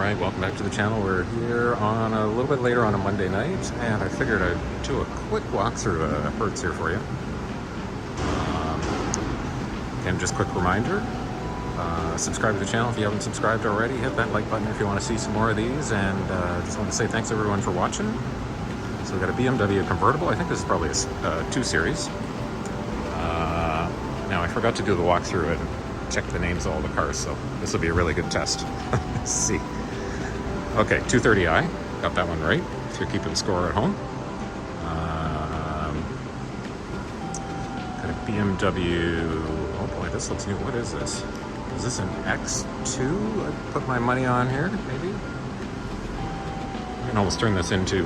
Alright, welcome back to the channel. We're here on a little bit later on a Monday night, and I figured I'd do a quick walkthrough of Hertz here for you. Again, just a quick reminder, subscribe to the channel if you haven't subscribed already. Hit that like button if you want to see some more of these, and just want to say thanks everyone for watching. So we've got a BMW convertible. I think this is probably a 2 Series. Now I forgot to do the walkthrough and check the names of all the cars, so this will be a really good test. Let's see. Okay, 230i, got that one right, if you're keeping score at home. Got a BMW, oh boy, this looks new. What is this? Is this an X2? I'd put my money on here, maybe? I can almost turn this into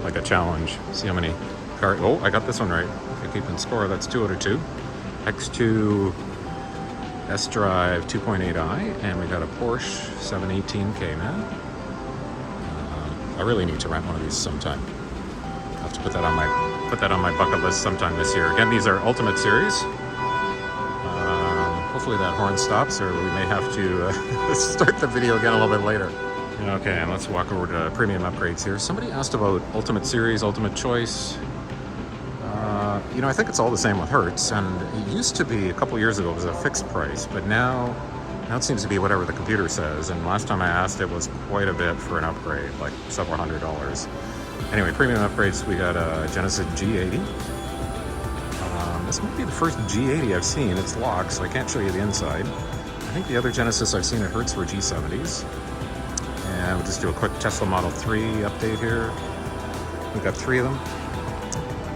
like a challenge. See how many cars, oh, I got this one right. If you're keeping score, that's 2 out of 2. X2 S-Drive 2.8i, and we got a Porsche 718K now. I really need to rent one of these sometime. I'll have to put that on my bucket list sometime this year. Again, these are Ultimate Series. Hopefully that horn stops, or we may have to start the video again a little bit later. Okay, and let's walk over to premium upgrades here. Somebody asked about Ultimate Series, Ultimate Choice. You know, I think it's all the same with Hertz, and it used to be a couple years ago it was a fixed price, but now it seems to be whatever the computer says, and last time I asked it was quite a bit for an upgrade, like several $100s. Anyway, premium upgrades, we got a Genesis G80. This might be the first G80 I've seen. It's locked, so I can't show you the inside. I think the other Genesis I've seen at Hertz were G70s. And we'll just do a quick Tesla Model 3 update here. We've got 3 of them.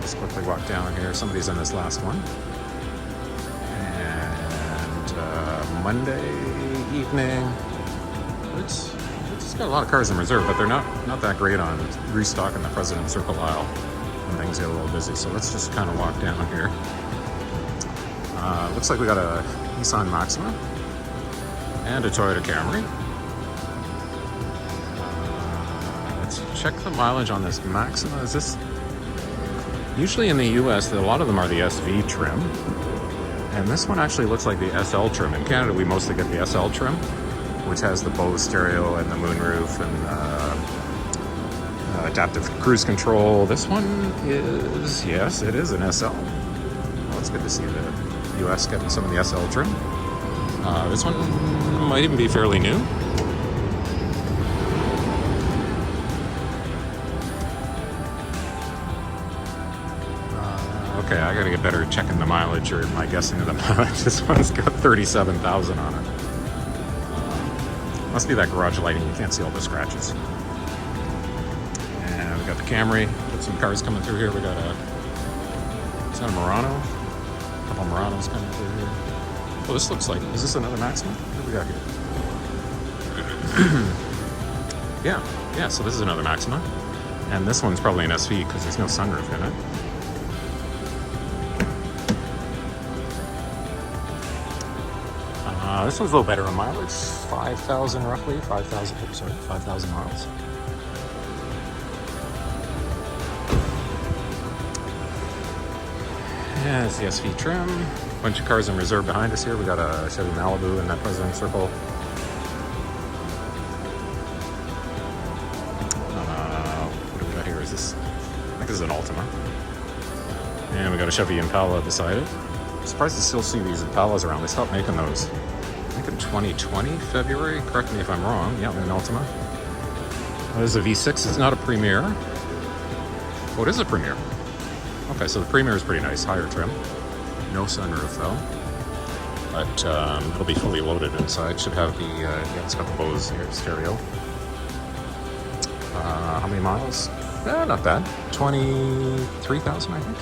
Just quickly walk down here. Somebody's in this last one. And Monday evening. It's got a lot of cars in reserve, but they're not that great on restocking the President's Circle aisle when things get a little busy. So let's just kind of walk down here. Looks like we got a Nissan Maxima and a Toyota Camry. Let's check the mileage on this Maxima. Is this... Usually in the US, a lot of them are the SV trim, and this one actually looks like the SL trim. In Canada, we mostly get the SL trim, which has the Bose stereo and the moonroof and adaptive cruise control. This one is, yes, it is an SL. Well, it's good to see the US getting some of the SL trim. This one might even be fairly new. Okay, I gotta get better at checking the mileage, or my guessing of the mileage. This one's got 37,000 on it. Must be that garage lighting, you can't see all the scratches. And we got the Camry, got some cars coming through here. We got a Murano, a couple Muranos coming through here. Oh, this looks like, is this another Maxima? What do we got here? Yeah, so this is another Maxima. And this one's probably an SV because there's no sunroof in it. This one's a little better on mileage, 5,000 roughly, 5,000 miles. Yeah, it's the SV trim. Bunch of cars in reserve behind us here. We got a Chevy Malibu in that President's Circle. What do we got here? Is this? I think this is an Altima. And we got a Chevy Impala beside it. I'm surprised to still see these Impalas around. They stopped making those, I think in 2020, February. Correct me if I'm wrong. Yeah, an Altima. This is a V6. It's not a Premier. Oh, it is a Premier. Okay, so the Premier is pretty nice. Higher trim. No sunroof, though. But it'll be fully loaded inside. Should have the, yeah, it's got the Bose here, stereo. How many miles? Not bad. 23,000, I think.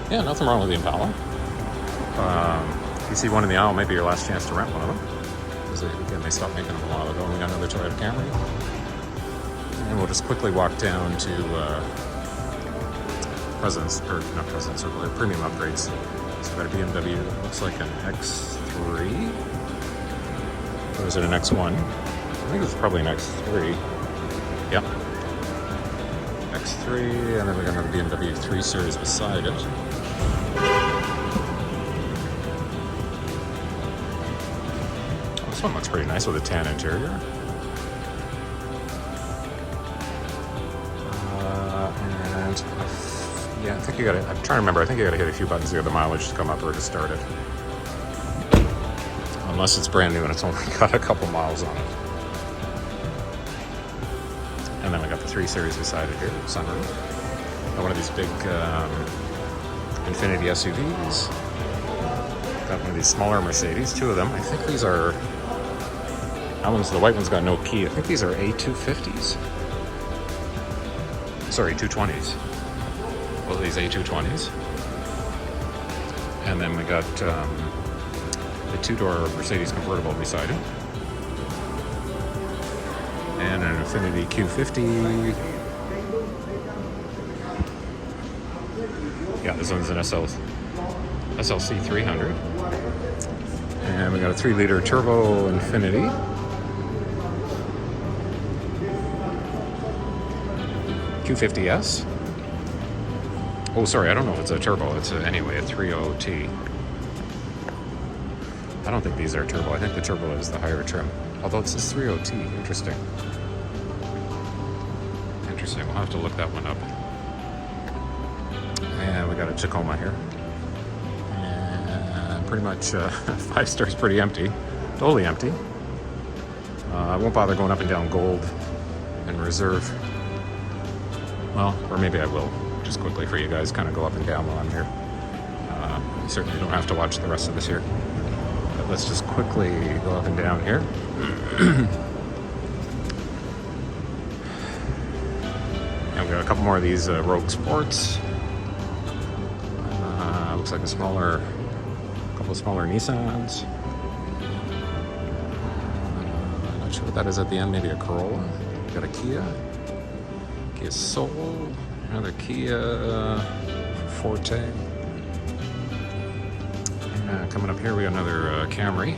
Yeah, nothing wrong with the Impala. If you see one in the aisle, maybe your last chance to rent one of them. Because again, they stopped making them a while ago. We got another Toyota Camry. And we'll just quickly walk down to premium upgrades. So we've got a BMW, looks like an X3. Or is it an X1? I think it's probably an X3. Yep. X3, and then we got another BMW 3 Series beside it. This one looks pretty nice with a tan interior. And yeah, I think you gotta, I'm trying to remember, I think you gotta hit a few buttons to get the mileage to come up or to start it. Unless it's brand new and it's only got a couple miles on it. And then we got the 3 Series beside it here, sunroof. Got one of these big Infiniti SUVs. Got one of these smaller Mercedes, 2 of them. I think these are, that one's, the white one's got no key. I think these are A250s. Sorry, 220s. Both of these A220s. And then we got the 2-door Mercedes convertible beside it. And an Infiniti Q50. Yeah, this one's an SLC 300. And we got a 3-liter turbo Infiniti. Q50S. Oh, sorry, I don't know if it's a turbo. It's anyway a 3.0T. I don't think these are turbo. I think the turbo is the higher trim. Although it says 3.0T. Interesting. Interesting. We'll have to look that one up. And we got a Tacoma here. And pretty much 5 stars, pretty empty. Totally empty. I won't bother going up and down gold and reserve. Well, or maybe I will. Just quickly for you guys, kind of go up and down while I'm here. You certainly don't have to watch the rest of this here. But let's just quickly go up and down here. And we got a couple more of these Rogue Sports. Looks like a couple of smaller Nissans. Not sure what that is at the end. Maybe a Corolla. Got a Kia Soul. Another Kia Forte. And coming up here, we got another Camry.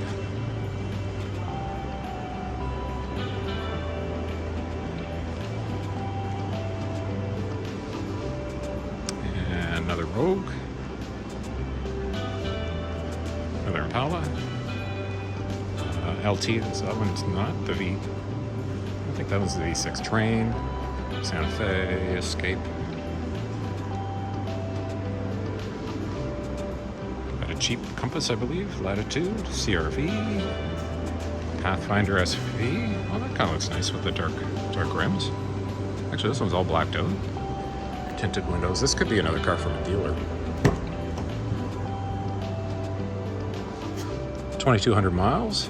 And another Rogue. Another Impala. LT, that one's not the V. I think that was the V6 Train. Santa Fe, Escape. Got a Jeep Compass, I believe. Latitude, CRV. Pathfinder SV. Oh, that kind of looks nice with the dark rims. Actually, this one's all blacked out. Tinted windows. This could be another car from a dealer. 2,200 miles.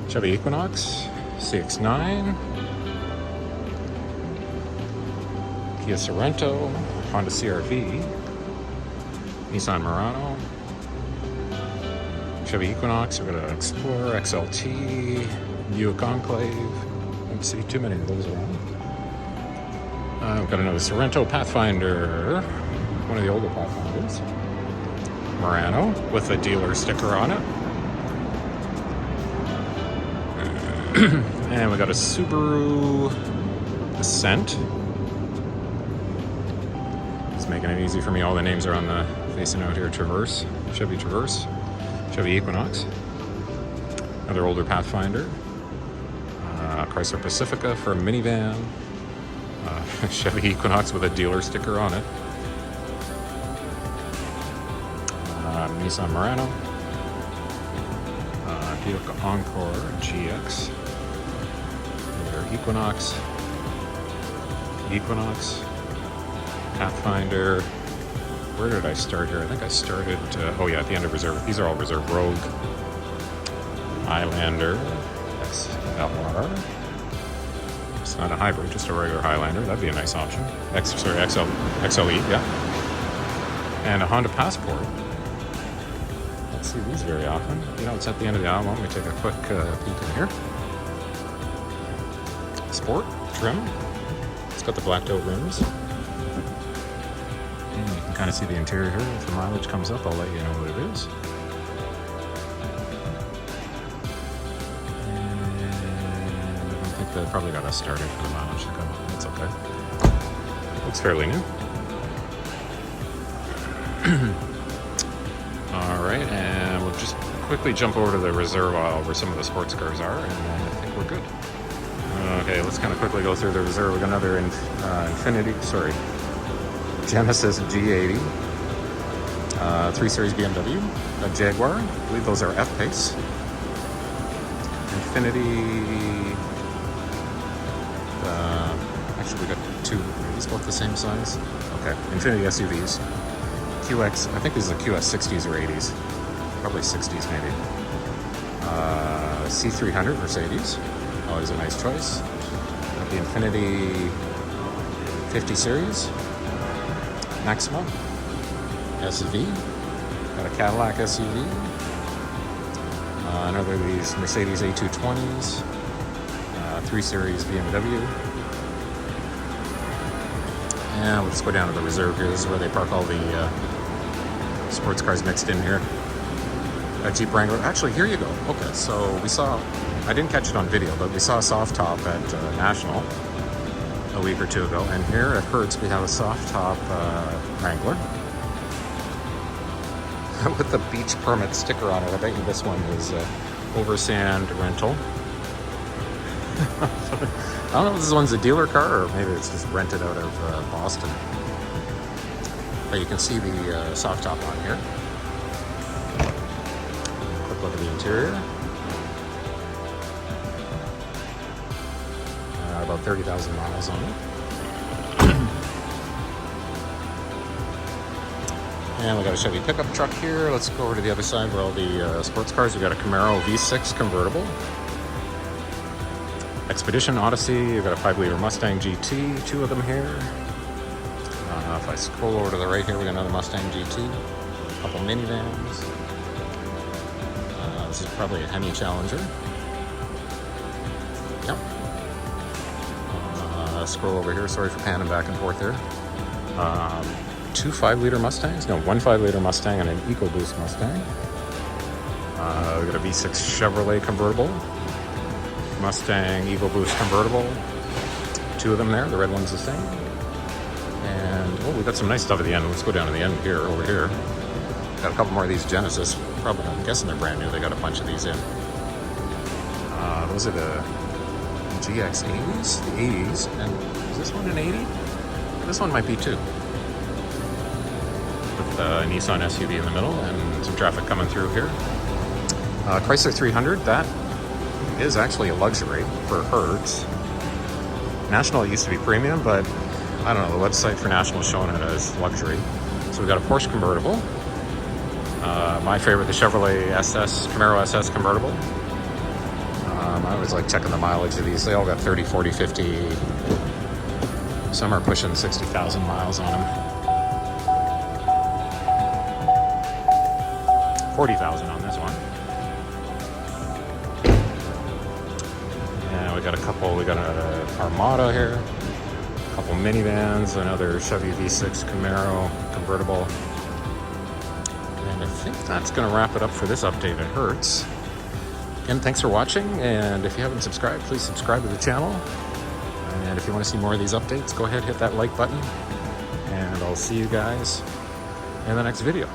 Chevy Equinox, CX-9, Kia Sorento, Honda CR-V, Nissan Murano, Chevy Equinox, we've got an Explorer, XLT, Buick Enclave. Don't see too many of those around. We've got another Sorento, Pathfinder, one of the older Pathfinders, Murano with a dealer sticker on it. And we got a Subaru Ascent. It's making it easy for me. All the names are on the facing out here. Traverse, Chevy Traverse, Chevy Equinox, another older Pathfinder, Chrysler Pacifica for a minivan, Chevy Equinox with a dealer sticker on it, Nissan Murano, Buick Encore GX, another Equinox, Pathfinder. Where did I start here? I think I started, oh yeah, at the end of reserve. These are all reserve. Rogue, Highlander, XLR. It's not a hybrid, just a regular Highlander. That'd be a nice option. XLE, yeah. And a Honda Passport. Don't see these very often. You know, it's at the end of the aisle. Why don't we take a quick peek in here? Sport trim. It's got the blacked out rims. And you can kind of see the interior here. If the mileage comes up, I'll let you know what it is. And I don't think they probably got us started for the mileage to come up. That's okay. Looks fairly new. All right, and we'll just quickly jump over to the reserve aisle where some of the sports cars are, and then I think we're good. Okay, let's kind of quickly go through the reserve. We got another Genesis G80, 3 Series BMW, a Jaguar. I believe those are F-Pace. Infiniti. Actually, we got 2. Are these both the same size? Okay, Infiniti SUVs. QX. I think these are QS 60s or 80s. Probably 60s maybe. C300 Mercedes. Always a nice choice. Got the Infiniti 50 Series. Maxima SUV. Got a Cadillac SUV. Another of these Mercedes A220s. 3 Series BMW. And let's go down to the reserve here. This is where they park all the sports cars mixed in here. A Jeep Wrangler. Actually, here you go. Okay, so we saw, I didn't catch it on video, but we saw a soft top at National a week or 2 ago. And here at Hertz, we have a soft top Wrangler with the beach permit sticker on it. I bet you this one is Oversand Rental. I don't know if this one's a dealer car or maybe it's just rented out of Boston. But you can see the soft top on here. Quick look at the interior. About 30,000 miles on it. And we got a Chevy pickup truck here. Let's go over to the other side where all the sports cars. We got a Camaro V6 convertible. Expedition, Odyssey, you've got a 5-liter Mustang GT, 2 of them here. If I scroll over to the right here, we got another Mustang GT, a couple minivans. This is probably a Hemi Challenger. Yep. Scroll over here, sorry for panning back and forth there. 2 5-liter Mustangs, no, 1 5-liter Mustang and an EcoBoost Mustang. We got a V6 Chevrolet convertible. Mustang EcoBoost convertible. 2 of them there. The red one's the same. And oh, we got some nice stuff at the end. Let's go down to the end here, over here. Got a couple more of these Genesis. Probably, I'm guessing they're brand new. They got a bunch of these in. Those are the GX80s, the 80s. And is this one an 80? This one might be too. With a Nissan SUV in the middle and some traffic coming through here. Chrysler 300. That is actually a luxury for Hertz. National used to be premium, but I don't know, the website for National is showing it as luxury. So we've got a Porsche convertible. My favorite, the Chevrolet SS, Camaro SS convertible. I always like checking the mileage of these. They all got 30, 40, 50. Some are pushing 60,000 miles on them. 40,000 on this one. We got a couple, we got an Armada here, a couple minivans, another Chevy V6 Camaro convertible. And I think that's going to wrap it up for this update at Hertz. Again, thanks for watching, and if you haven't subscribed, please subscribe to the channel. And if you want to see more of these updates, go ahead, hit that like button, and I'll see you guys in the next video.